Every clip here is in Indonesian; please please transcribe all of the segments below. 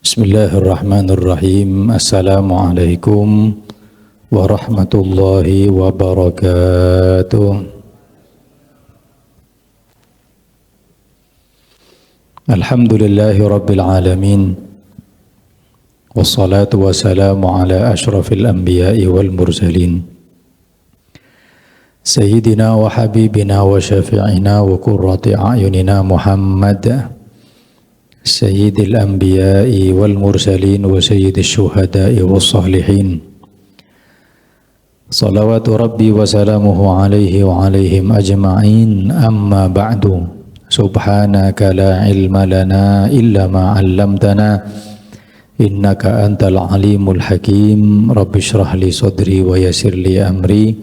Bismillahirrahmanirrahim. Assalamualaikum warahmatullahi wabarakatuh. Alhamdulillahi rabbil alamin. Wassalatu wassalamu ala ashrafil anbiya'i wal mursalin. Sayyidina wa habibina wa syafi'ina wa qurrati a'yunina Muhammad Sayyidil anbiya'i wal mursalin wa sayyidil syuhada'i was salihin. Salawatu rabbi wa salamuhu alaihi wa alaihim ajma'in. Amma ba'du. Subhanaka la ilma lana illa ma 'allamtana innaka antal alimul hakim. Rabbi shrah li sadri wa yassir li amri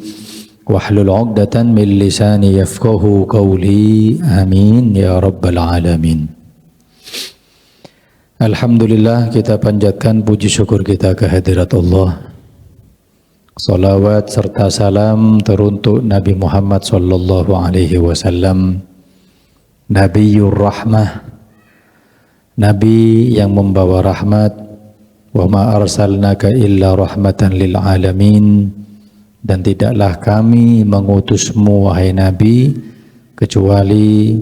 wahlul 'uqdatan min lisani yafqahu qawli. Amin ya rabbal alamin. Alhamdulillah, kita panjatkan puji syukur kita kehadirat Allah. Salawat serta salam teruntuk Nabi Muhammad sallallahu alaihi wasallam, Nabiyur Rahmah, Nabi yang membawa rahmat. Wa ma arsalnaka illa rahmatan lil alamin. Dan tidaklah kami mengutusmu wahai Nabi kecuali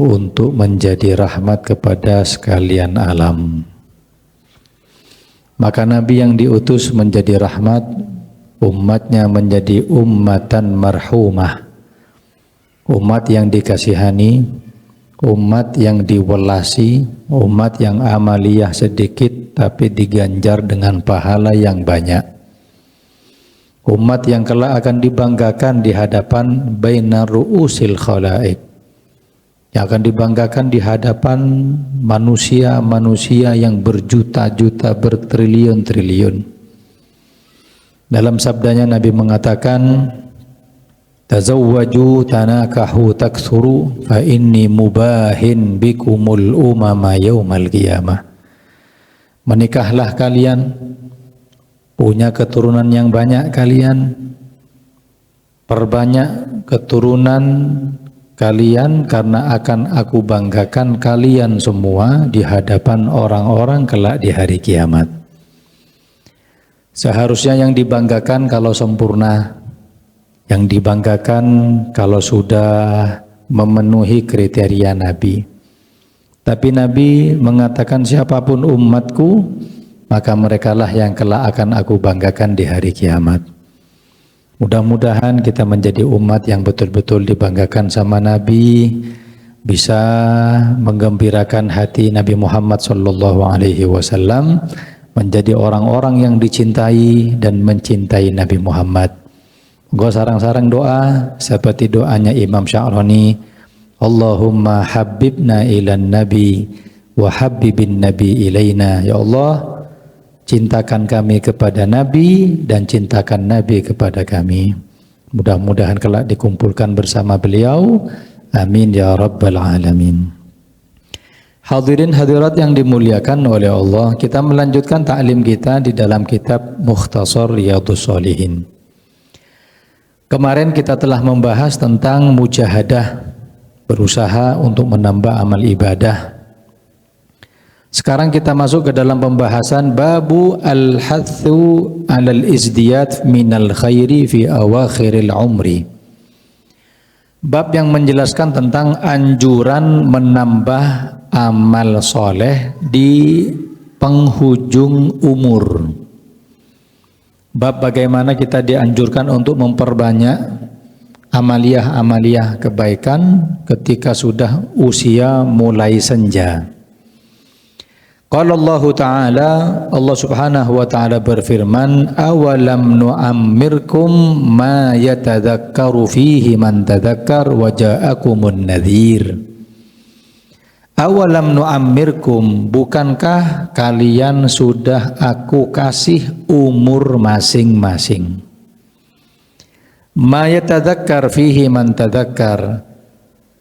untuk menjadi rahmat kepada sekalian alam. Maka Nabi yang diutus menjadi rahmat, umatnya menjadi ummatan marhumah, umat yang dikasihani, umat yang diwelasi, umat yang amaliyah sedikit tapi diganjar dengan pahala yang banyak, umat yang kelak akan dibanggakan di hadapan bainar ru'usil khalaik, yang akan dibanggakan di hadapan manusia-manusia yang berjuta-juta, bertriliun-triliun. Dalam sabdanya Nabi mengatakan, tazawwaju tanakahu takthuru fa inni mubahin bikumul umama yaumal qiyamah. Menikahlah kalian, punya keturunan yang banyak kalian, perbanyak keturunan kalian karena akan aku banggakan kalian semua di hadapan orang-orang kelak di hari kiamat. Seharusnya yang dibanggakan kalau sempurna, yang dibanggakan kalau sudah memenuhi kriteria Nabi. Tapi Nabi mengatakan siapapun umatku, maka merekalah yang kelak akan aku banggakan di hari kiamat. Mudah-mudahan kita menjadi umat yang betul-betul dibanggakan sama Nabi, bisa menggembirakan hati Nabi Muhammad sallallahu alaihi wasallam, menjadi orang-orang yang dicintai dan mencintai Nabi Muhammad. Gua sarang-sarang doa seperti doanya Imam Sya'rani, Allahumma habibna ilan nabi wa habibin nabi ilaina. Ya Allah, cintakan kami kepada Nabi dan cintakan Nabi kepada kami. Mudah-mudahan kelak dikumpulkan bersama beliau. Amin ya rabbal alamin. Hadirin hadirat yang dimuliakan oleh Allah, kita melanjutkan ta'lim kita di dalam kitab Mukhtasar Riyadhus Shalihin. Kemarin kita telah membahas tentang mujahadah, berusaha untuk menambah amal ibadah. Sekarang kita masuk ke dalam pembahasan babu al-hathu alal izdiyat minal khairi fi awakhiril umri. Bab yang menjelaskan tentang anjuran menambah amal soleh di penghujung umur. Bab bagaimana kita dianjurkan untuk memperbanyak amaliyah-amaliyah kebaikan ketika sudah usia mulai senja. Qala Allah Ta'ala, Allah Subhanahu wa Ta'ala berfirman, awalam nu'ammirkum ma yatadhakkaru fihi man tadhakkar wa ja'akumun nadhir. Awalam nu'ammirkum, bukankah kalian sudah aku kasih umur masing-masing? Ma yatadhakkar fihi man tadhakkar,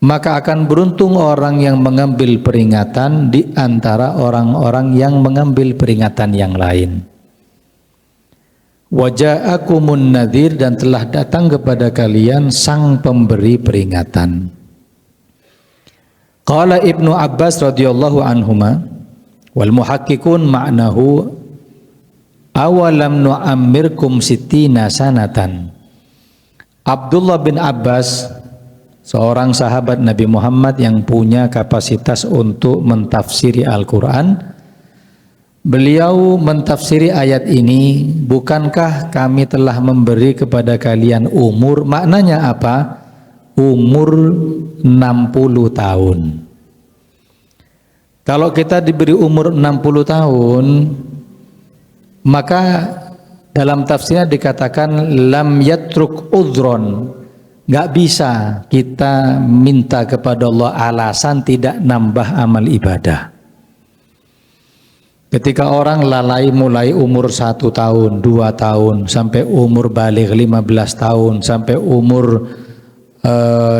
maka akan beruntung orang yang mengambil peringatan di antara orang-orang yang mengambil peringatan yang lain. Wa ja'akumun nadhir, dan telah datang kepada kalian sang pemberi peringatan. Qala Ibnu Abbas radhiyallahu anhuma, Wal muhaqqiqun ma'nahu awalam nu'ammirkum sittina sanatan. Abdullah bin Abbas, seorang sahabat Nabi Muhammad yang punya kapasitas untuk mentafsiri Al-Quran, beliau mentafsiri ayat ini, bukankah kami telah memberi kepada kalian umur, maknanya apa? Umur 60 tahun. Kalau kita diberi umur 60 tahun, maka dalam tafsirnya dikatakan lam yatruk udhron, nggak bisa kita minta kepada Allah alasan tidak nambah amal ibadah. Ketika orang lalai mulai umur 1 tahun, 2 tahun, sampai umur balik 15 tahun, sampai umur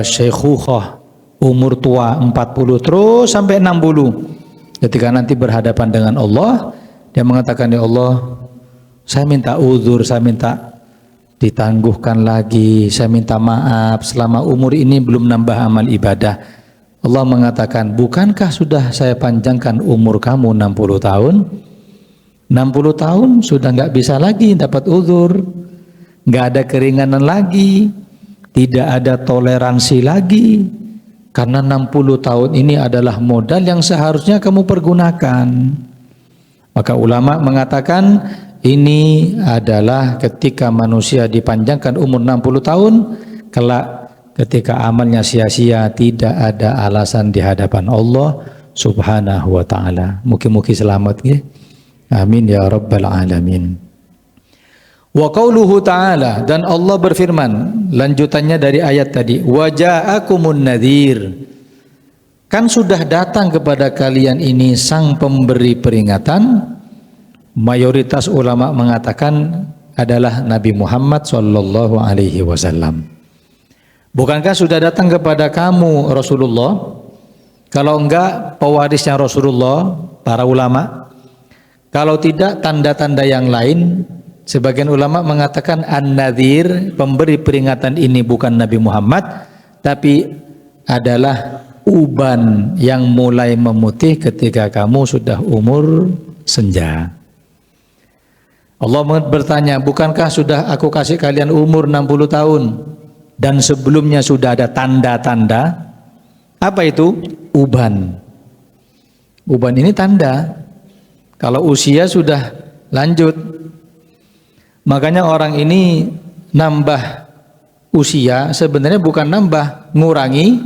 syekhukhah, umur tua 40, terus sampai 60. Ketika nanti berhadapan dengan Allah, dia mengatakan, ya Allah, saya minta uzur, saya minta ditangguhkan lagi, saya minta maaf selama umur ini belum nambah amal ibadah. Allah mengatakan, bukankah sudah saya panjangkan umur kamu 60 tahun? 60 tahun sudah nggak bisa lagi dapat uzur, nggak ada keringanan lagi, tidak ada toleransi lagi. Karena 60 tahun ini adalah modal yang seharusnya kamu pergunakan. Maka ulama mengatakan ini adalah ketika manusia dipanjangkan umur 60 tahun, kelak ketika amalnya sia-sia tidak ada alasan di hadapan Allah Subhanahu wa taala. Mugi-mugi selamat ya. Amin ya rabbal alamin. Wa qauluhu ta'ala, dan Allah berfirman, lanjutannya dari ayat tadi, wa ja'akumun nadhir, kan sudah datang kepada kalian ini sang pemberi peringatan. Mayoritas ulama mengatakan adalah Nabi Muhammad sallallahu alaihi wasallam. Bukankah sudah datang kepada kamu Rasulullah? Kalau enggak, pewarisnya Rasulullah, para ulama. Kalau tidak, tanda-tanda yang lain. Sebagian ulama mengatakan an-nadhir, pemberi peringatan ini bukan Nabi Muhammad, tapi adalah uban yang mulai memutih ketika kamu sudah umur senja. Allah bertanya, bukankah sudah aku kasih kalian umur 60 tahun dan sebelumnya sudah ada tanda-tanda? Apa itu? Uban. Uban ini tanda kalau usia sudah lanjut. Makanya orang ini nambah usia sebenarnya bukan nambah, ngurangi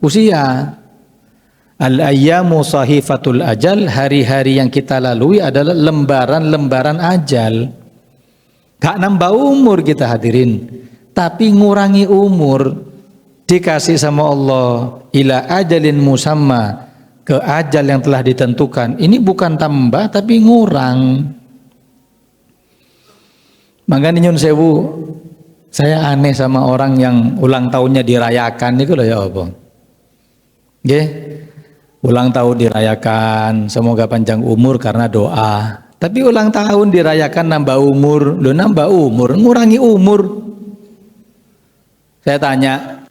usia. Al-ayyamu sahifatul ajal, hari-hari yang kita lalui adalah lembaran-lembaran ajal. Gak nambah umur kita hadirin, tapi ngurangi umur. Dikasih sama Allah ila ajalin musamma, ke ajal yang telah ditentukan. Ini bukan tambah tapi ngurang. Makanya nyun sewu, saya aneh sama orang yang ulang tahunnya dirayakan itu loh ya apa. Nggih. Ulang tahun dirayakan, semoga panjang umur karena doa. Tapi ulang tahun dirayakan nambah umur, loh nambah umur, ngurangi umur. Saya tanya,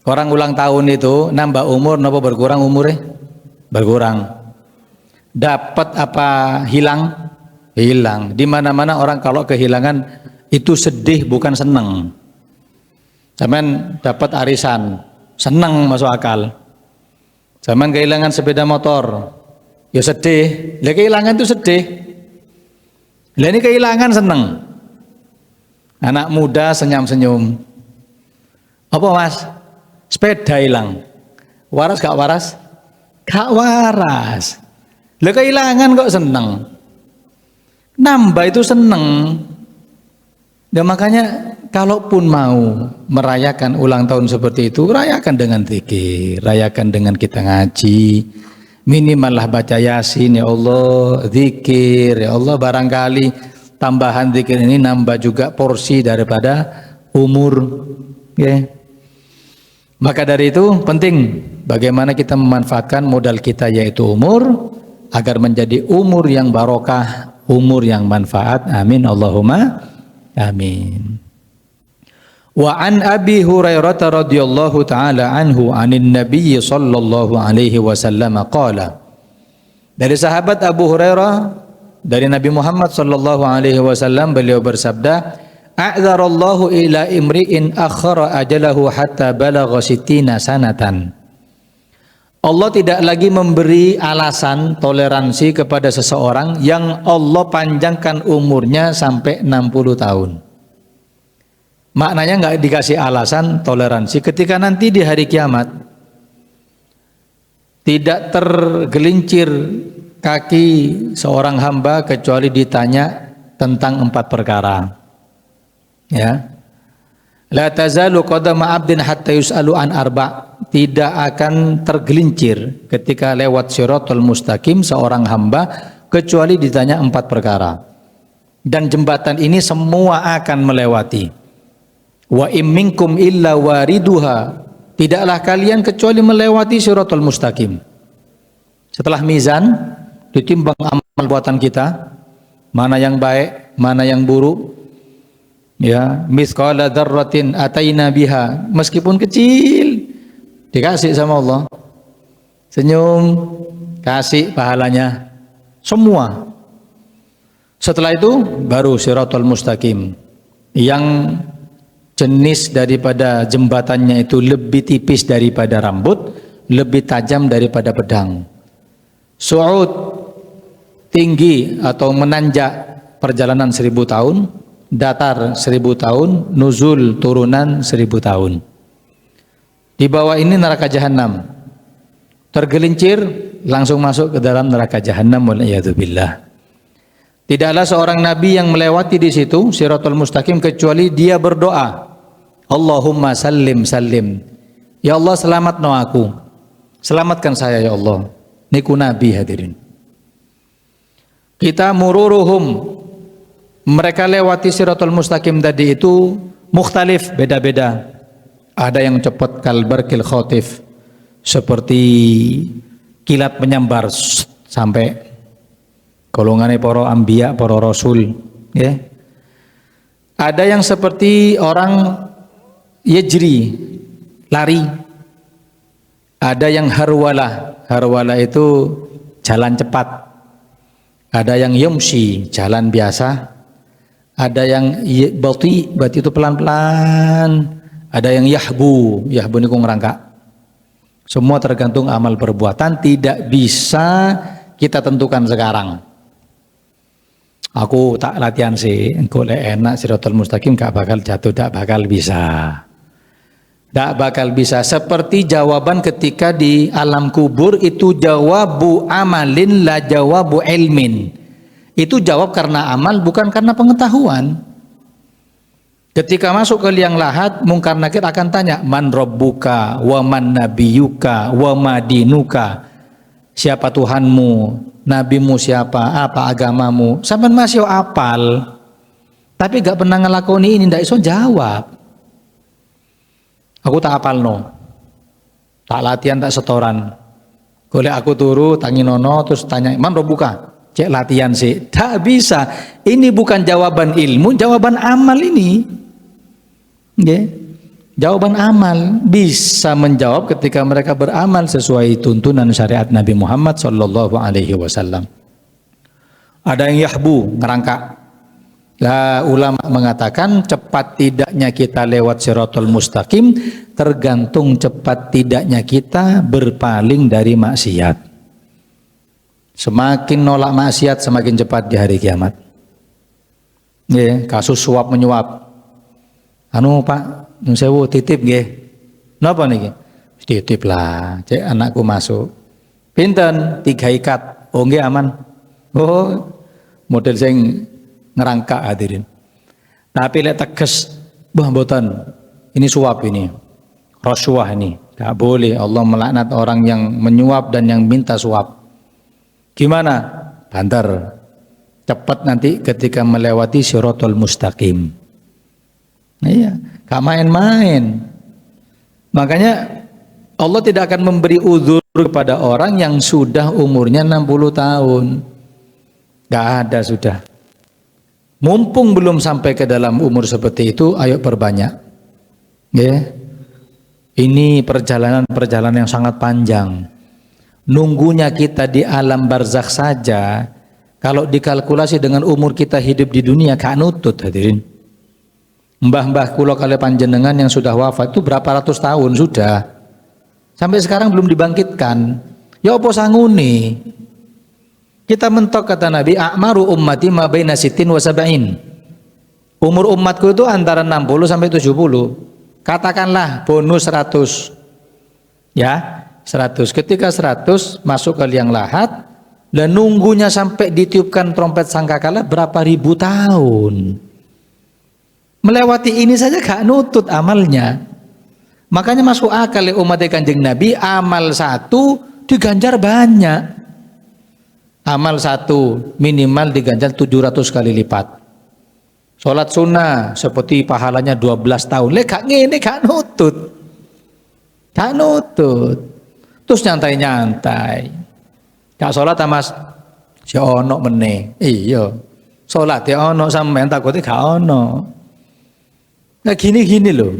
orang ulang tahun itu nambah umur napa berkurang umurnya? Berkurang. Dapat apa hilang? Hilang. Di mana-mana orang kalau kehilangan itu sedih bukan senang. Zaman dapat arisan, senang masuk akal. Zaman kehilangan sepeda motor, ya sedih. Lah kehilangan itu sedih. Lah ini kehilangan senang. Anak muda senyum-senyum. Apa mas? Sepeda hilang. Waras gak waras? Gak waras. Lah kehilangan kok senang. Nambah itu seneng. Dan makanya kalaupun mau merayakan ulang tahun seperti itu, rayakan dengan zikir, rayakan dengan kita ngaji, minimal lah baca Yasin, ya Allah, zikir, ya Allah, barangkali tambahan zikir ini nambah juga porsi daripada umur. Okay. Maka dari itu penting bagaimana kita memanfaatkan modal kita yaitu umur agar menjadi umur yang barokah, umur yang manfaat. Amin Allahumma amin. Wa an Abi Hurairah radhiyallahu taala anhu anin Nabiy sallallahu alaihi wasallam qala, Dari sahabat Abu Hurairah dari Nabi Muhammad sallallahu alaihi wasallam, beliau bersabda, "A'dzarallahu ila imri'in akhara ajalahu hatta balagha sittina sanatan." Allah tidak lagi memberi alasan toleransi kepada seseorang yang Allah panjangkan umurnya sampai 60 tahun. Maknanya nggak dikasih alasan toleransi ketika nanti di hari kiamat tidak tergelincir kaki seorang hamba kecuali ditanya tentang 4 perkara. Ya. La tazalu qadama 'abdin hatta yus'alu an arba'. Tidak akan tergelincir ketika lewat Shirathul Mustaqim seorang hamba kecuali ditanya 4 perkara. Dan jembatan ini semua akan melewati. Wa im minkum illa wariduha. Tidaklah kalian kecuali melewati Shirathul Mustaqim. Setelah mizan ditimbang amal buatan kita, mana yang baik, mana yang buruk. Ya, mithqala dzarratin ataina biha, meskipun kecil dikasih sama Allah. Senyum, kasih pahalanya semua. Setelah itu baru Shirathul Mustaqim yang jenis daripada jembatannya itu lebih tipis daripada rambut, lebih tajam daripada pedang. Su'ud, tinggi atau menanjak perjalanan 1000 tahun, datar 1000 tahun, nuzul turunan 1000 tahun. Di bawah ini neraka jahanam. Tergelincir langsung masuk ke dalam neraka jahanam, waliyadzubillah. Tidaklah seorang nabi yang melewati di situ Shirathul Mustaqim kecuali dia berdoa, Allahumma sallim sallim. Ya Allah, selamat no aku. Selamatkan saya ya Allah. Niku nabi hadirin. Kita mururuhum, mereka lewati Shirathul Mustaqim tadi itu mukhtalif, beda-beda. Ada yang cepat kalbarkil khotif, seperti kilat menyambar sampai golongannya para anbiya, para rasul, ya. Ada yang seperti orang yajri, lari. Ada yang harwala, harwala itu jalan cepat. Ada yang yumshi, jalan biasa. Ada yang bati, bati itu pelan-pelan. Ada yang yahbu, yahbu ini ngerangkak. Semua tergantung amal perbuatan, tidak bisa kita tentukan sekarang. Aku tak latihan sih, engkau enak Shirathul Mustaqim gak bakal jatuh, gak bakal bisa. Gak bakal bisa. Seperti jawaban ketika di alam kubur itu jawabu amalin la jawabu ilmin. Itu jawab karena amal, bukan karena pengetahuan. Ketika masuk ke liang lahat, mungkar nakir akan tanya, man rabbuka wa man nabiyuka wa madinuka. Siapa Tuhanmu, nabimu siapa, apa agamamu. Sampeyan masih apal, tapi gak pernah ngelakoni ini, ndak iso jawab. Aku tak apal no, tak latihan, tak setoran. Golek aku turu tanginono terus tanya man rabbuka, cek latihan sih, tak bisa. Ini bukan jawaban ilmu, jawaban amal ini. Okay. Jawaban amal, bisa menjawab ketika mereka beramal sesuai tuntunan syariat Nabi Muhammad sallallahu alaihi wasallam. Ada yang yahbu, ngerangkak. Lah, ulama mengatakan cepat tidaknya kita lewat Shirathul Mustaqim tergantung cepat tidaknya kita berpaling dari maksiat. Semakin nolak maksiat semakin cepat di hari kiamat. Yeah, kasus suap menyuap. Anu Pak, nyun sewu titip nggih. Napa niki? Titip lah, cek anakku masuk. Pinten? 3 ikat. Oh nggih aman. Oh, model sing ngerangkak hadirin. Tapi lek teges, bah mboten. Ini suap ini. Rasuah ini. Gak boleh. Allah melaknat orang yang menyuap dan yang minta suap. Gimana? Banter. Cepat nanti ketika melewati Shirathul Mustaqim. Iya, gak main-main. Makanya Allah tidak akan memberi uzur kepada orang yang sudah umurnya 60 tahun. Gak ada sudah. Mumpung belum sampai ke dalam umur seperti itu, ayo perbanyak. Ya. Ini perjalanan yang sangat panjang. Nunggunya kita di alam barzakh saja, kalau dikalkulasi dengan umur kita hidup di dunia, gak nutut hadirin. Mbah-mbah kula kali panjenengan yang sudah wafat itu berapa ratus tahun sudah, sampai sekarang belum dibangkitkan. Ya apa sangune? Kita mentok, kata Nabi, a'maru ummati ma baina sittin wa sab'in. Umur umatku itu antara 60 sampai 70. Katakanlah bonus 100. Ya, 100. Ketika 100 masuk ke liang lahat, dan nunggunya sampai ditiupkan trompet sangkakala berapa ribu tahun. Melewati ini saja gak nutut amalnya. Makanya masuk akal umat Kanjeng Nabi, amal satu diganjar banyak. Amal satu minimal diganjar 700 kali lipat. Sholat sunnah seperti pahalanya 12 tahun. Gak ngene, gak nutut. Gak nutut. Terus nyantai-nyantai. Gak sholat mas, si ono meneh. Iya. Sholat ya ono, sampean takutnya gak ono. Nah gini-gini loh,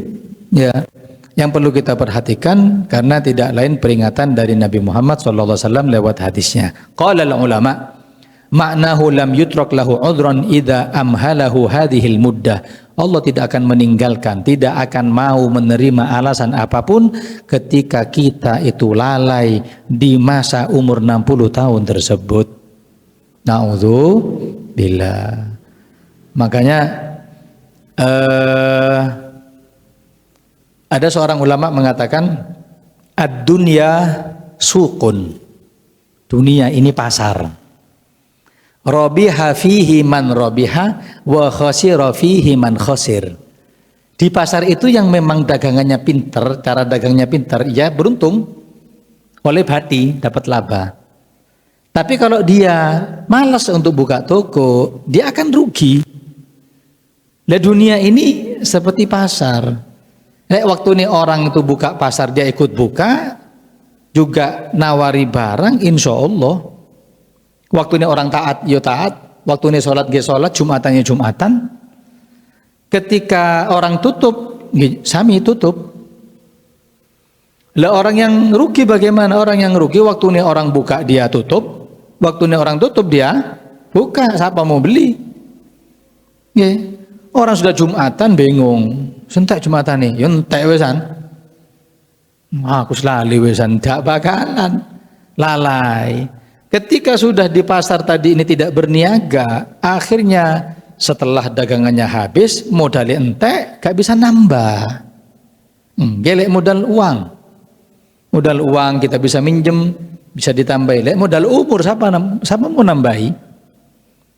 ya, yang perlu kita perhatikan karena tidak lain peringatan dari Nabi Muhammad SAW lewat hadisnya. Qala ulama, maknahu lam yutrak lahu udhran idza amhalahu hadhil muddah. Allah tidak akan meninggalkan, tidak akan mau menerima alasan apapun ketika kita itu lalai di masa umur 60 tahun tersebut. Na'udzubillah. Makanya ada seorang ulama mengatakan ad-dunya suqun, dunia ini pasar, rabiha fihi man rabiha wa khasira fihi man khasir. Di pasar itu yang memang dagangannya pinter, cara dagangnya pinter, ya beruntung, oleh hati dapat laba. Tapi kalau dia malas untuk buka toko, dia akan rugi. Lah dunia ini seperti pasar. Waktu ini orang itu buka pasar, dia ikut buka, juga nawari barang, insya Allah. Waktu ini orang taat, ya taat. Waktu ini sholat, dia sholat, Jumatannya Jumatan. Ketika orang tutup, sami tutup. Lah orang yang rugi bagaimana? Orang yang rugi waktu ini orang buka, dia tutup. Waktu ini orang tutup, dia buka. Siapa mau beli? Ya. Orang sudah Jumatan bingung, sentek Jumatan nih, entek wesan. Aku selali wesan, tidak bakalan lalai. Ketika sudah di pasar tadi ini tidak berniaga, akhirnya setelah dagangannya habis, modalnya entek, gak bisa nambah. Gelek modal uang. Modal uang kita bisa minjem, bisa ditambah. Lek modal umur siapa mau nambahi?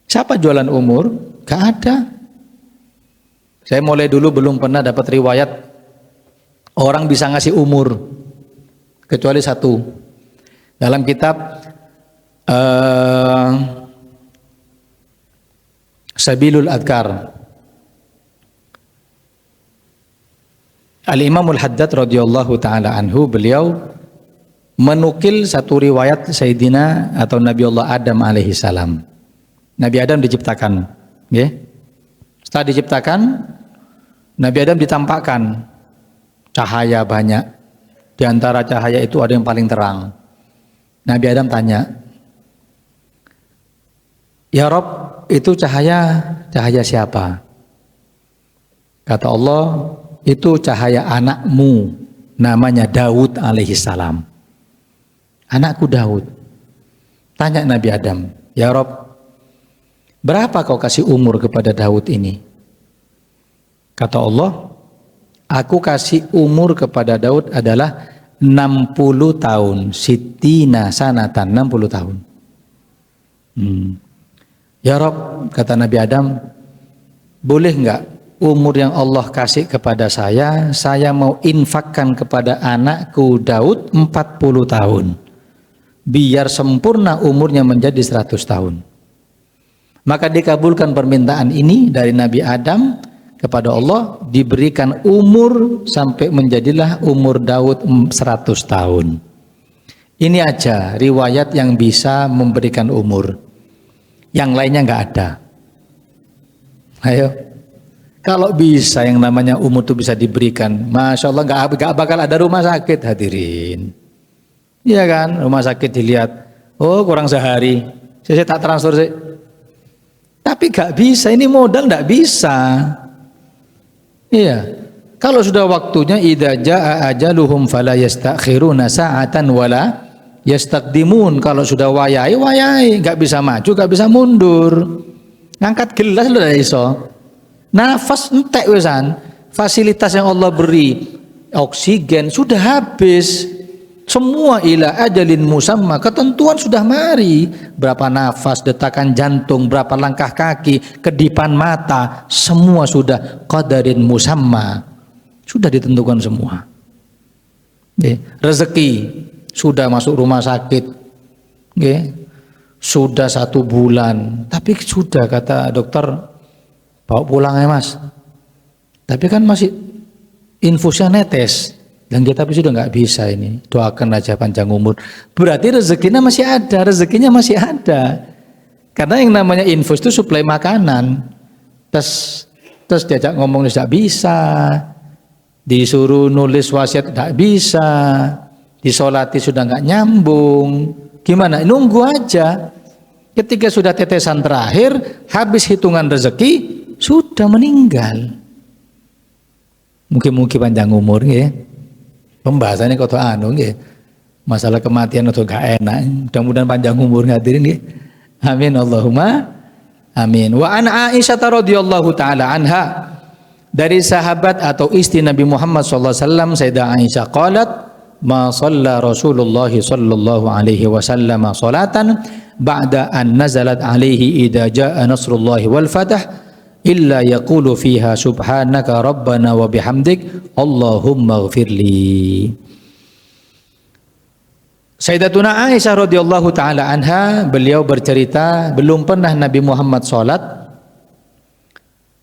Siapa jualan umur? Gak ada. Saya mulai dulu belum pernah dapat riwayat orang bisa ngasih umur kecuali satu. Dalam kitab Sabilul Adhkar, Al-Imam Al-Haddad radhiyallahu taala anhu, beliau menukil satu riwayat Sayyidina atau Nabi Allah Adam alaihi salam. Nabi Adam diciptakan, ya. Setelah diciptakan, Nabi Adam ditampakkan cahaya banyak. Di antara cahaya itu ada yang paling terang. Nabi Adam tanya, "Ya Rob, itu cahaya siapa?" Kata Allah, "Itu cahaya anakmu, namanya Daud alaihi salam." Anakku Daud. Tanya Nabi Adam, "Ya Rob, berapa kau kasih umur kepada Daud ini?" Kata Allah, "Aku kasih umur kepada Daud adalah 60 tahun. Sittina sanatan, 60 tahun. Ya Rob, kata Nabi Adam, boleh enggak umur yang Allah kasih kepada saya mau infakkan kepada anakku Daud 40 tahun. Biar sempurna umurnya menjadi 100 tahun. Maka dikabulkan permintaan ini dari Nabi Adam kepada Allah, diberikan umur sampai menjadilah umur Daud 100 tahun. Ini aja riwayat yang bisa memberikan umur. Yang lainnya nggak ada. Ayo. Kalau bisa yang namanya umur itu bisa diberikan, Masya Allah nggak bakal ada rumah sakit hadirin. Iya kan, rumah sakit dilihat, oh kurang sehari, saya tak transfer sih. Tapi gak bisa, ini modal gak bisa. Iya, kalau sudah waktunya idza jaa ajaluhum fala yastakhiruna sa'atan wala yastaqdimun. Kalau sudah wayai, wayai, gak bisa maju, gak bisa mundur. Ngangkat gelas lu dari iso. Nafas entek wesan. Fasilitas yang Allah beri, oksigen sudah habis. Semua ila ajalin musamma, ketentuan sudah mari. Berapa nafas, detakan jantung, berapa langkah kaki, kedipan mata, semua sudah qadarin musamma. Sudah ditentukan semua. Rezeki sudah masuk rumah sakit. Sudah 1 bulan, tapi sudah kata dokter bawa pulang ya mas. Tapi kan masih infusnya netes. Dan kita sudah nggak bisa ini. Doakan aja panjang umur. Berarti rezekinya masih ada, rezekinya masih ada. Karena yang namanya infus itu suplai makanan. Terus diajak ngomong tidak bisa. Disuruh nulis wasiat tidak bisa. Disolati sudah nggak nyambung. Gimana? Nunggu aja. Ketika sudah tetesan terakhir, habis hitungan rezeki, sudah meninggal. Mungkin panjang umur ya. Pembahasannya kok ya. Masalah kematian atau gak enak. Mudah-mudahan panjang umur hadirin ya. Amin Allahumma amin. Wa an Aisyah radhiyallahu taala anha, dari sahabat atau istri Nabi Muhammad sallallahu alaihi wasallam Sayyidah Aisyah qalat ma shalla Rasulullah sallallahu alaihi wasallam salatan ba'da an nazalat alaihi idza jaa nasrullahi wal fath illa yaqulu fiha subhanaka rabbana wa bihamdik Allahumma ighfirli. Sayyidatuna Aisyah radhiyallahu taala anha, beliau bercerita belum pernah Nabi Muhammad salat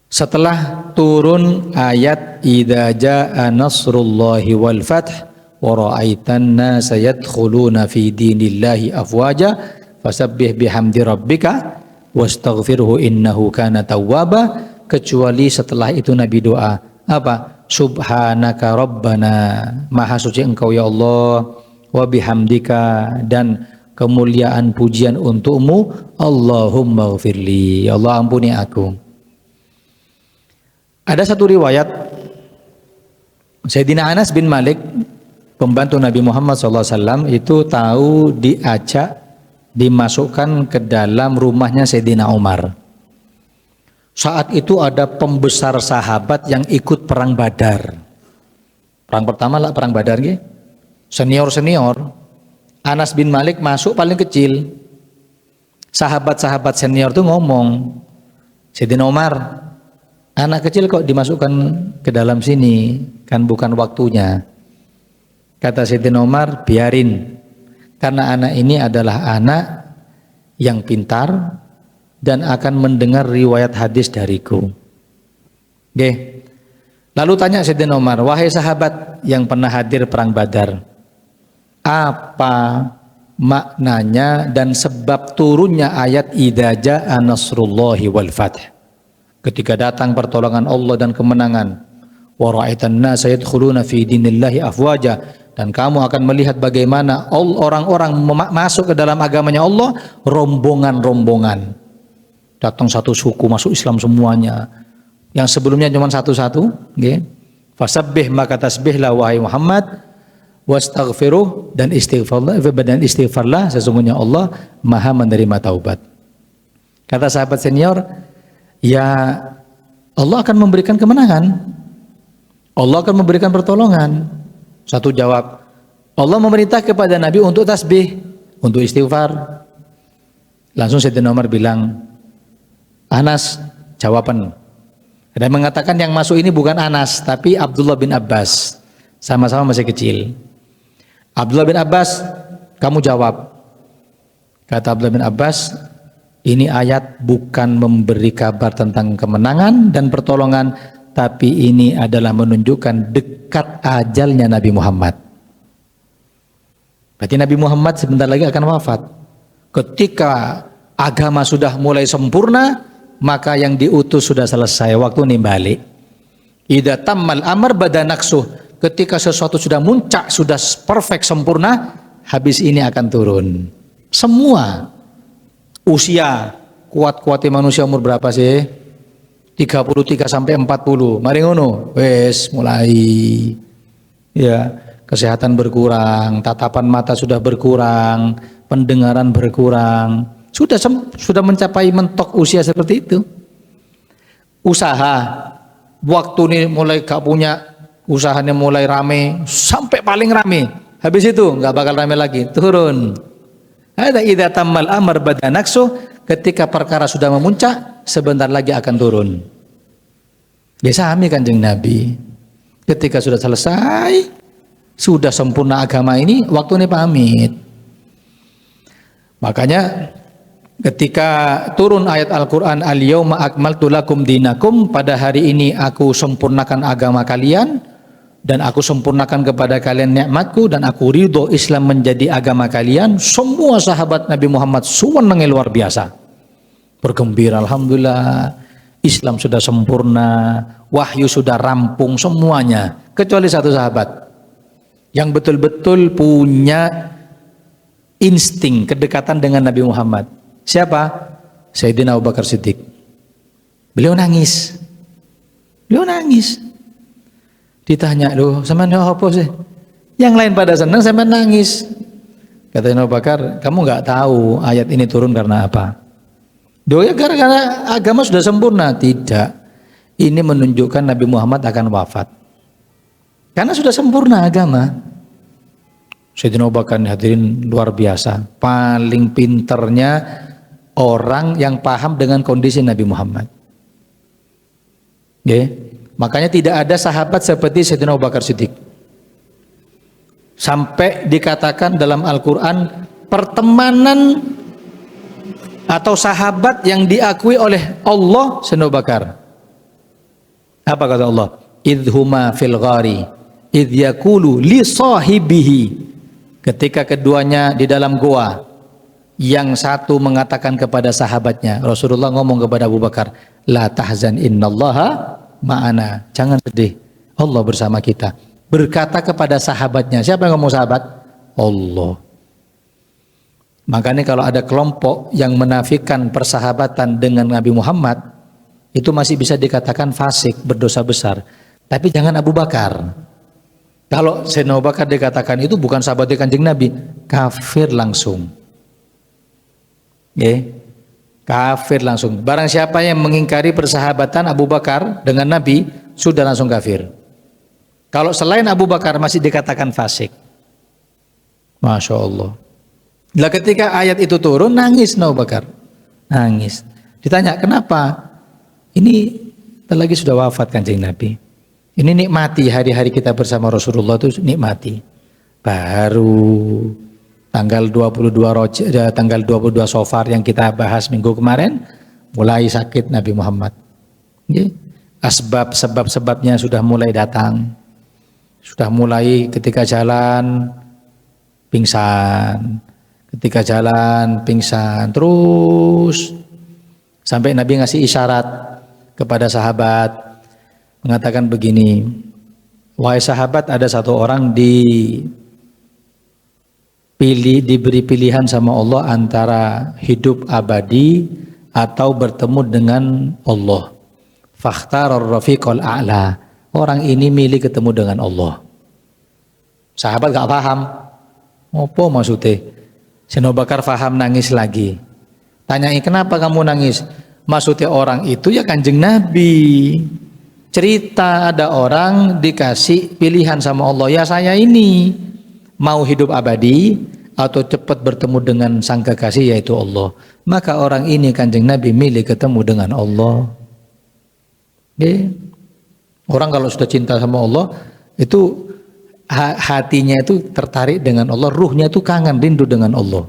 setelah turun ayat idza jaa nasrullahi wal fath wa ra'aitan nasa yadkhuluna fi dinillahi afwaja fasabbih bihamdi rabbika wastaghfirhu innahu kana tawwaba, kecuali setelah itu Nabi doa apa? Subhanaka rabbana, maha suci engkau ya Allah, wa bihamdika, dan kemuliaan pujian untukmu, Allahumma ghfirli, ya Allah ampuni aku. Ada satu riwayat Sayyidina Anas bin Malik, pembantu Nabi Muhammad SAW, itu tahu diajak dimasukkan ke dalam rumahnya Sayyidina Umar. Saat itu ada pembesar sahabat yang ikut perang Badar. Perang pertama lah perang Badar gitu. Senior-senior. Anas bin Malik masuk paling kecil. Sahabat-sahabat senior tuh ngomong, Sayyidina Umar, anak kecil kok dimasukkan ke dalam sini, kan bukan waktunya. Kata Sayyidina Umar, biarin. Karena anak ini adalah anak yang pintar dan akan mendengar riwayat hadis dariku. Oke. Lalu tanya Sayyidina Umar, wahai sahabat yang pernah hadir perang Badar, apa maknanya dan sebab turunnya ayat idza jaa nasrullahi wal fath? Ketika datang pertolongan Allah dan kemenangan, wa ra'aitan nasa yadkhuluna fi dinillahi afwaja, dan kamu akan melihat bagaimana orang-orang masuk ke dalam agamanya Allah rombongan-rombongan. Datang satu suku masuk Islam semuanya. Yang sebelumnya cuma satu-satu, nggih. Fasabbih, maka tasbihlah wahai Muhammad, wastaghfiruh, dan istighfarlah, sesungguhnya Allah Maha menerima taubat. Kata sahabat senior, ya Allah akan memberikan kemenangan. Allah akan memberikan pertolongan. Satu jawab, Allah memerintah kepada Nabi untuk tasbih, untuk istighfar. Langsung Sayyidina Umar bilang, Anas, jawaban. Dan mengatakan yang masuk ini bukan Anas, tapi Abdullah bin Abbas. Sama-sama masih kecil. Abdullah bin Abbas, kamu jawab. Kata Abdullah bin Abbas, ini ayat bukan memberi kabar tentang kemenangan dan pertolongan, tapi ini adalah menunjukkan dekat ajalnya Nabi Muhammad. Berarti Nabi Muhammad sebentar lagi akan wafat. Ketika agama sudah mulai sempurna, maka yang diutus sudah selesai, waktu ini balik. Idza tammal amr bada naqsuh, ketika sesuatu sudah muncak, sudah perfect sempurna, habis ini akan turun. Semua usia kuat-kuatnya manusia umur berapa sih? 33 sampai 40. Mari ngono, wes mulai ya, kesehatan berkurang, tatapan mata sudah berkurang, pendengaran berkurang. Sudah mencapai mentok usia seperti itu. Usaha waktu ini mulai gak punya, usahanya mulai rame sampai paling rame. Habis itu nggak bakal rame lagi, turun. Ada idza tammal amr badanaksu, ketika perkara sudah memuncak, sebentar lagi akan turun. Biasa kami Kanjeng Nabi, ketika sudah selesai, sudah sempurna agama ini, waktu ini pamit. Makanya ketika turun ayat Al-Quran, al-yawma akmaltu lakum dinakum, pada hari ini aku sempurnakan agama kalian, dan aku sempurnakan kepada kalian nikmatku, dan aku ridho Islam menjadi agama kalian. Semua sahabat Nabi Muhammad suwenenge luar biasa, bergembira, alhamdulillah Islam sudah sempurna, wahyu sudah rampung semuanya, kecuali satu sahabat yang betul-betul punya insting kedekatan dengan Nabi Muhammad. Siapa? Sayyidina Abu Bakar Siddiq. Beliau nangis. Ditanya, loh sampean apa sih? Yang lain pada senang, sampean nangis. Kata Abu Bakar, kamu nggak tahu ayat ini turun karena apa? Doa gara-gara agama sudah sempurna. Tidak. Ini menunjukkan Nabi Muhammad akan wafat. Karena sudah sempurna agama. Sayyidina Abu Bakar, hadirin luar biasa. Paling pinternya orang yang paham dengan kondisi Nabi Muhammad. Okay. Makanya tidak ada sahabat seperti Sayyidina Abu Bakar Siddiq. Sampai dikatakan dalam Al-Quran, pertemanan atau sahabat yang diakui oleh Allah Sayyidina Abu Bakar. Apa kata Allah? Idhuma fil ghari idh yaqulu li sahibihi, ketika keduanya di dalam goa, yang satu mengatakan kepada sahabatnya, Rasulullah ngomong kepada Abu Bakar, la tahzan innallaha ma'ana, jangan sedih, Allah bersama kita. Berkata kepada sahabatnya, siapa yang ngomong sahabat? Allah. Makanya kalau ada kelompok yang menafikan persahabatan dengan Nabi Muhammad, itu masih bisa dikatakan fasik, berdosa besar. Tapi jangan Abu Bakar. Kalau Sayyidina Abu Bakar dikatakan itu bukan sahabat Kanjeng Nabi, kafir langsung. Kafir langsung. Barang siapa yang mengingkari persahabatan Abu Bakar dengan Nabi, sudah langsung kafir. Kalau selain Abu Bakar masih dikatakan fasik. Masya Allah. Nah, ketika ayat itu turun, nangis Abu Bakar. Nangis. Ditanya, kenapa? Ini lagi sudah wafat Kanjeng Nabi. Ini nikmati hari-hari kita bersama Rasulullah, itu nikmati. Baru tanggal 22 Safar yang kita bahas minggu kemarin, mulai sakit Nabi Muhammad. Sebabnya sudah mulai datang. Sudah mulai ketika jalan pingsan. Ketika jalan pingsan terus sampai Nabi ngasih isyarat kepada sahabat, mengatakan begini, wahai sahabat, ada satu orang diberi pilihan sama Allah antara hidup abadi atau bertemu dengan Allah. Fakhtarar rafiqal a'la. Orang ini milih ketemu dengan Allah. Sahabat gak paham. Apa maksudnya? Sayyidina Abu Bakar paham, nangis lagi. Tanyai, kenapa kamu nangis? Maksudnya orang itu ya Kanjeng Nabi. Cerita ada orang dikasih pilihan sama Allah, ya saya ini mau hidup abadi atau cepat bertemu dengan sang kekasih yaitu Allah. Maka orang ini Kanjeng Nabi milih ketemu dengan Allah. Orang kalau sudah cinta sama Allah itu hatinya itu tertarik dengan Allah, ruhnya itu kangen, rindu dengan Allah.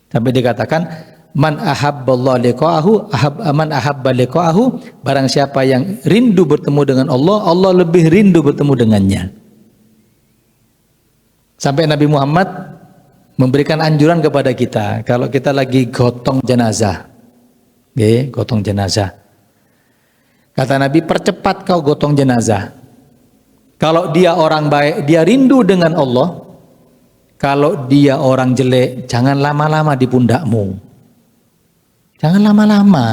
Sampai dikatakan man ahabballahu liqa'ahu man ahabba liqa'ahu, barang siapa yang rindu bertemu dengan Allah, Allah lebih rindu bertemu dengannya. Sampai Nabi Muhammad memberikan anjuran kepada kita, kalau kita lagi gotong jenazah, gotong jenazah, kata Nabi, percepat kau gotong jenazah. Kalau dia orang baik, dia rindu dengan Allah, Kalau dia orang jelek, jangan lama-lama di pundakmu. Jangan lama-lama.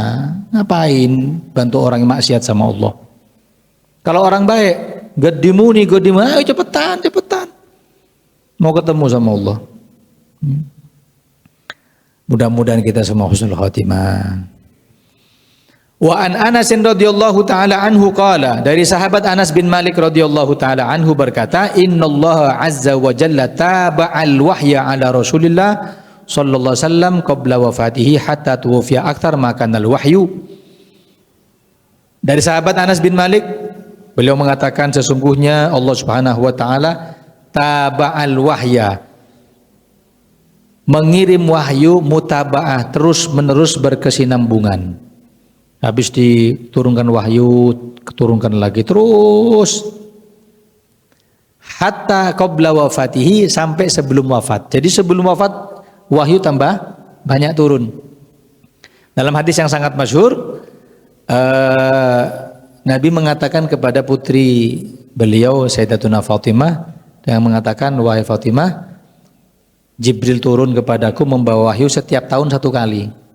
Ngapain bantu orang yang maksiat sama Allah? Kalau orang baik, gedimuni, ayo cepetan. Mau ketemu sama Allah. Mudah-mudahan kita semua husnul khotimah. Wa an Anas radhiyallahu taala anhu qala, dari sahabat Anas bin Malik radhiyallahu taala anhu berkata, innallaha azza wa jalla taba'al wahya ala Rasulillah sallallahu alaihi wasallam qabla wafatihi hatta tuwfiya akthar ma kana al-wahyu. Dari sahabat Anas bin Malik, beliau mengatakan sesungguhnya Allah Subhanahu wa taala taba'al wahya, mengirim wahyu mutabaah, terus-menerus berkesinambungan. Habis diturunkan wahyu, keturunkan lagi terus hatta qabla wafatihi, sampai sebelum wafat. Jadi sebelum wafat wahyu tambah banyak turun. Dalam hadis yang sangat masyhur, Nabi mengatakan kepada putri beliau Sayyidatuna Fatimah, yang mengatakan, wahai Fatimah, Jibril turun kepadaku membawa wahyu setiap tahun 1 kali.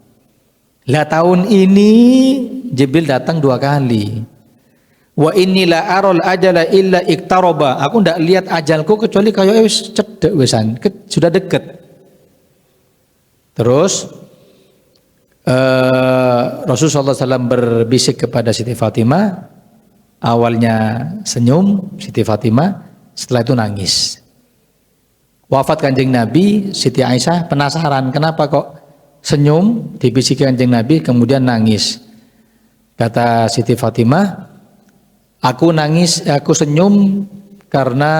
Lah tahun ini Jibril datang 2 kali. Wa inni la aral ajala illa iktaraba. Aku ndak lihat ajalku kecuali kayak wis cedek wisan, sudah dekat. Terus Rasulullah SAW berbisik kepada Siti Fatimah. Awalnya senyum Siti Fatimah, setelah itu nangis. Wafat Kanjeng Nabi, Siti Aisyah penasaran kenapa kok senyum dibisiki Kanjeng Nabi kemudian nangis. Kata Siti Fatimah, aku nangis, aku senyum karena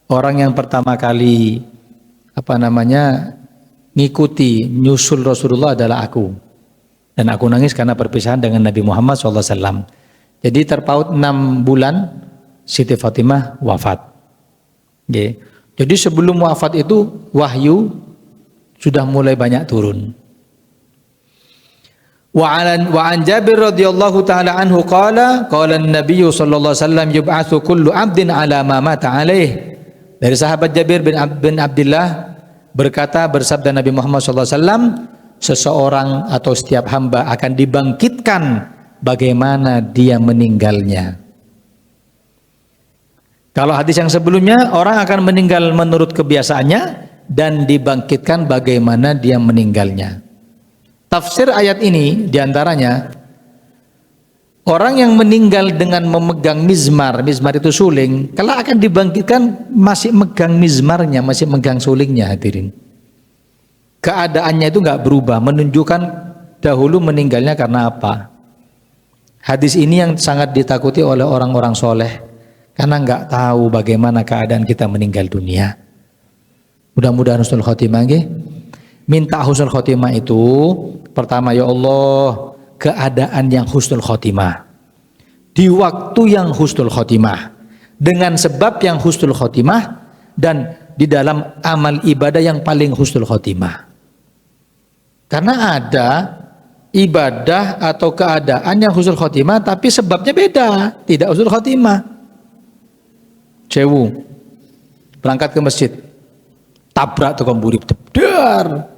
orang yang pertama kali ngikuti nyusul Rasulullah adalah aku, dan aku nangis karena perpisahan dengan Nabi Muhammad SAW. Jadi terpaut 6 bulan Siti Fatimah wafat. Jadi sebelum wafat itu wahyu sudah mulai banyak turun. Wa an Jabir radhiyallahu taala anhu qala an-nabiy sallallahu alaihi wasallam yub'atsu kullu 'abdin 'ala ma mata 'alaih. Dari sahabat Jabir bin Abdullah berkata, bersabda Nabi Muhammad sallallahu alaihi wasallam, seseorang atau setiap hamba akan dibangkitkan bagaimana dia meninggalnya. Kalau hadis yang sebelumnya, orang akan meninggal menurut kebiasaannya dan dibangkitkan bagaimana dia meninggalnya. Tafsir ayat ini diantaranya, orang yang meninggal dengan memegang mizmar itu suling, kalau akan dibangkitkan masih megang mizmarnya, masih megang sulingnya. Hadirin, keadaannya itu nggak berubah, menunjukkan dahulu meninggalnya karena apa. Hadis ini yang sangat ditakuti oleh orang-orang soleh, karena nggak tahu bagaimana keadaan kita meninggal dunia. Mudah-mudahan husnul khotimah. Minta husnul khotimah itu pertama, ya Allah, keadaan yang husnul khotimah, di waktu yang husnul khotimah, dengan sebab yang husnul khotimah, dan di dalam amal ibadah yang paling husnul khotimah. Karena ada ibadah atau keadaan yang husnul khotimah tapi sebabnya beda, tidak husnul khotimah. Cewu berangkat ke masjid, tabrak tukang buri, dar,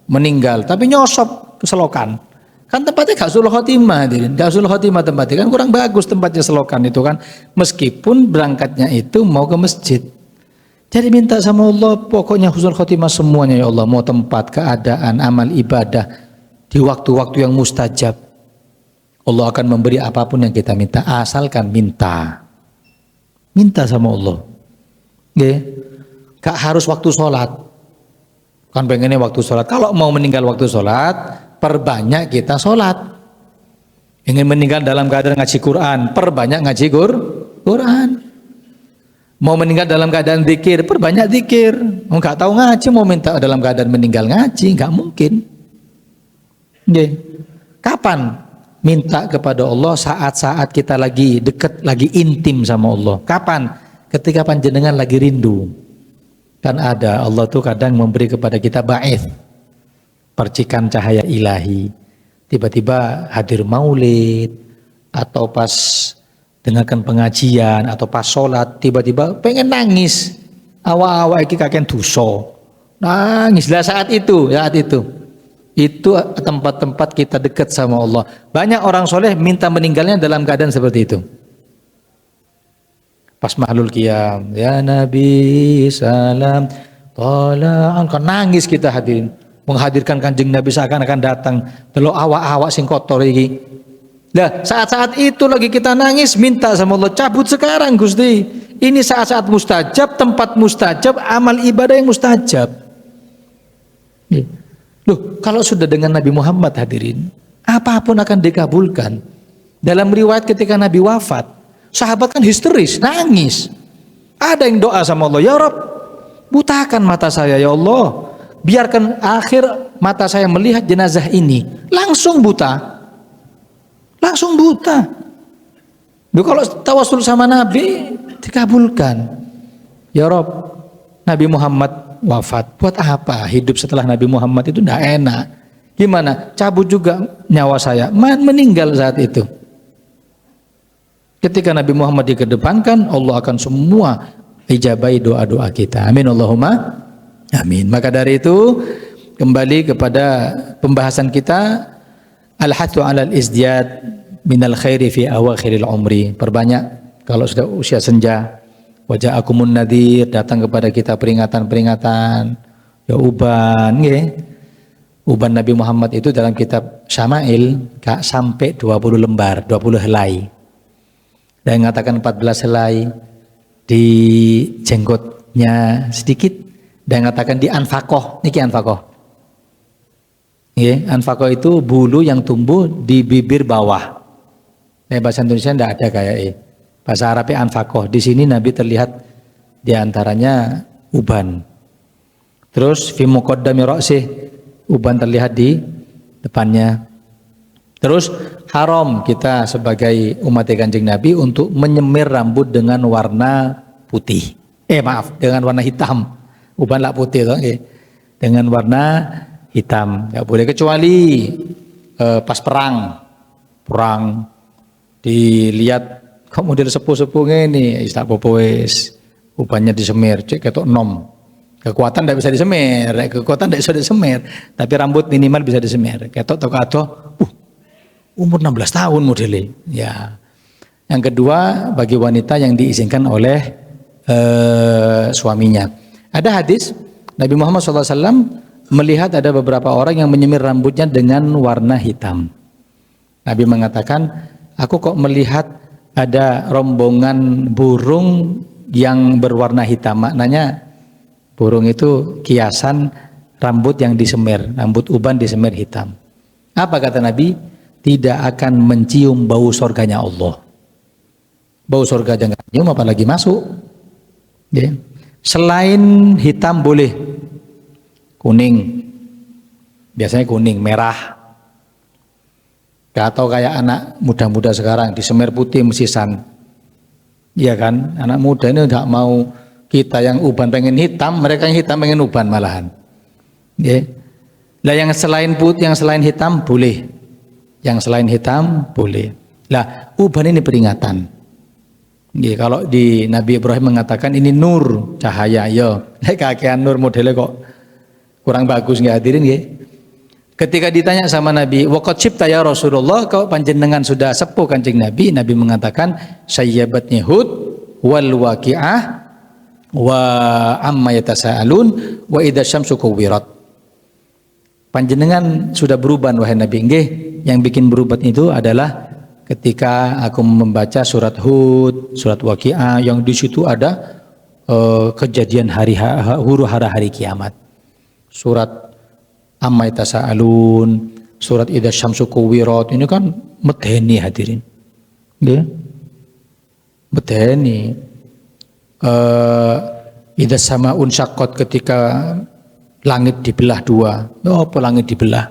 meninggal, tapi nyosop ke selokan. Kan tempatnya gak husnul khotimah, gak husnul khotimah tempatnya, kan kurang bagus tempatnya selokan itu kan, meskipun berangkatnya itu mau ke masjid. Jadi minta sama Allah, pokoknya husnul khotimah semuanya ya Allah, mau tempat, keadaan, amal ibadah, di waktu-waktu yang mustajab. Allah akan memberi apapun yang kita minta, asalkan minta. Minta sama Allah. Gak harus waktu sholat. Kan pengennya waktu sholat. Kalau mau meninggal waktu sholat, perbanyak kita sholat. Ingin meninggal dalam keadaan ngaji Quran, perbanyak ngaji Quran. Mau meninggal dalam keadaan zikir, perbanyak zikir. Nggak tahu ngaji, mau minta dalam keadaan meninggal ngaji, nggak mungkin. Kapan minta kepada Allah? Saat-saat kita lagi dekat, lagi intim sama Allah. Kapan? Ketika panjenengan lagi rindu. Kan ada, Allah tuh kadang memberi kepada kita ba'ith, percikan cahaya ilahi. Tiba-tiba hadir maulid, atau pas dengarkan pengajian, atau pas sholat, tiba-tiba pengen nangis. awak-awak iki kakek dosa. Nangislah saat itu. Itu tempat-tempat kita dekat sama Allah. Banyak orang soleh minta meninggalnya dalam keadaan seperti itu. Pas mahlul qiyam, ya Nabi salam, tala'an, kan nangis kita hadirin. Menghadirkan kanjeng Nabi seakan-akan datang. Delok awak-awak sing kotor iki. Nah, saat-saat itu lagi kita nangis, minta sama Allah, cabut sekarang Gusti. Ini saat-saat mustajab, tempat mustajab, amal ibadah yang mustajab. Loh, kalau sudah dengan Nabi Muhammad hadirin, apapun akan dikabulkan. Dalam riwayat ketika Nabi wafat, sahabat kan histeris, nangis. Ada yang doa sama Allah, ya Rabb, butakan mata saya ya Allah. Biarkan akhir mata saya melihat jenazah ini. Langsung buta. Langsung buta. Loh, kalau tawasul sama Nabi dikabulkan. Ya Rabb, Nabi Muhammad wafat, buat apa hidup setelah Nabi Muhammad itu tidak enak. Gimana? Cabut juga nyawa saya, meninggal saat itu. Ketika Nabi Muhammad dikedepankan, Allah akan semua ijabai doa-doa kita. Amin Allahumma amin. Maka dari itu kembali kepada pembahasan kita, al-hathu 'alal izdiyad minal khairi fi awakhiril umri. Perbanyak kalau sudah usia senja. Waja'akumun nadhir, datang kepada kita peringatan-peringatan. Ya uban, ya. Uban Nabi Muhammad itu dalam kitab Syama'il gak sampai 20 lembar, 20 helai. Dan mengatakan 14 helai di jenggotnya sedikit, dan mengatakan di anfakoh. Niki anfakoh. Ya, anfakoh itu bulu yang tumbuh di bibir bawah. Bahasa Indonesia tidak ada kayak ini. Bahasa Arabnya anfakoh. Di sini Nabi terlihat diantaranya uban. Terus fi muqaddami ra'sih, uban terlihat di depannya. Terus haram kita sebagai umat Kanjeng Nabi untuk menyemir rambut dengan warna putih. Dengan warna hitam. Uban lah putih toh, dengan warna hitam. Enggak boleh kecuali pas perang dilihat kok model sepuh-sepuh ini, tak apa-apa wis. Ubannya disemir, cek ketok nom. Kekuatan tidak bisa disemir, kekuatan tidak bisa disemir, tapi rambut minimal bisa disemir. Ketok tok ado, umur 16 tahun modelnya. Ya. Yang kedua, bagi wanita yang diizinkan oleh suaminya. Ada hadis Nabi Muhammad SAW melihat ada beberapa orang yang menyemir rambutnya dengan warna hitam. Nabi mengatakan, aku kok melihat ada rombongan burung yang berwarna hitam. Maknanya burung itu kiasan rambut yang disemir, rambut uban disemir hitam. Apa kata Nabi? Tidak akan mencium bau surganya Allah. Bau surga jangan nyium apalagi masuk. Ya. Selain hitam boleh kuning, biasanya kuning, merah. Atau kayak anak muda-muda sekarang disemir putih mesisan. Iya kan? Anak muda ini enggak mau, kita yang uban pengen hitam, mereka yang hitam pengen uban malahan. Ya. Lah yang selain putih, yang selain hitam boleh. Yang selain hitam boleh. Lah uban ini peringatan. Ya, kalau di Nabi Ibrahim mengatakan ini nur, cahaya. Yo, kakean nur modelnya kok kurang bagus nggak hadirin ya. Ketika ditanya sama Nabi, waqad cipta ya Rasulullah, kau panjenengan sudah sepuh Kanjeng Nabi, Nabi mengatakan sayyabatni hud wal waqi'ah wa amma yatasaalun wa idza syamsu kuwirat. Panjenengan sudah beruban wahai Nabi. Nggih, yang bikin beruban itu adalah ketika aku membaca surat Hud, surat Waqi'ah yang di situ ada kejadian huru-hara hari kiamat. Surat Amma yatasaalun, surat idza syamsu kuwirat, ini kan medeni hadirin. Nggih. Medeni. Idza samaun syaqqat, ketika langit dibelah dua. Apa langit dibelah?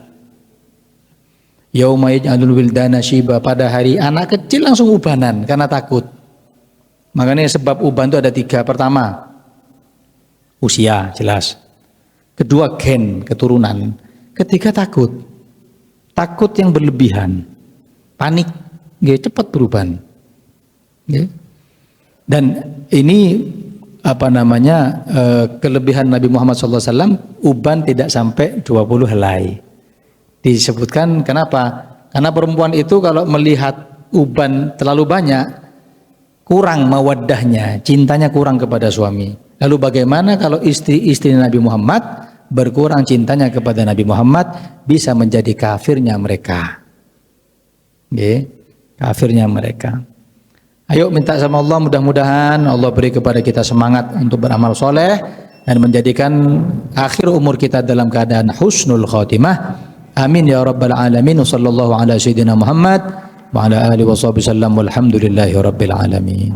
Yauma yaj'alul wildana syiba, pada hari anak kecil langsung ubanan karena takut. Makanya sebab uban itu ada 3. Pertama, usia jelas. Kedua, gen, keturunan. Ketiga, takut. Takut yang berlebihan. Panik, cepat beruban. Dan ini kelebihan Nabi Muhammad SAW, uban tidak sampai 20 helai. Disebutkan kenapa? Karena perempuan itu kalau melihat uban terlalu banyak, kurang mawaddahnya, cintanya kurang kepada suami. Lalu bagaimana kalau istri-istri Nabi Muhammad berkurang cintanya kepada Nabi Muhammad, bisa menjadi kafirnya mereka. Kafirnya mereka. Ayo minta sama Allah, mudah-mudahan Allah beri kepada kita semangat untuk beramal soleh dan menjadikan akhir umur kita dalam keadaan husnul khotimah. Amin ya rabbal alamin. Sallallahu ala sayyidina Muhammad wa ala alihi wa sahbihi sallam walhamdulillahi rabbil alamin.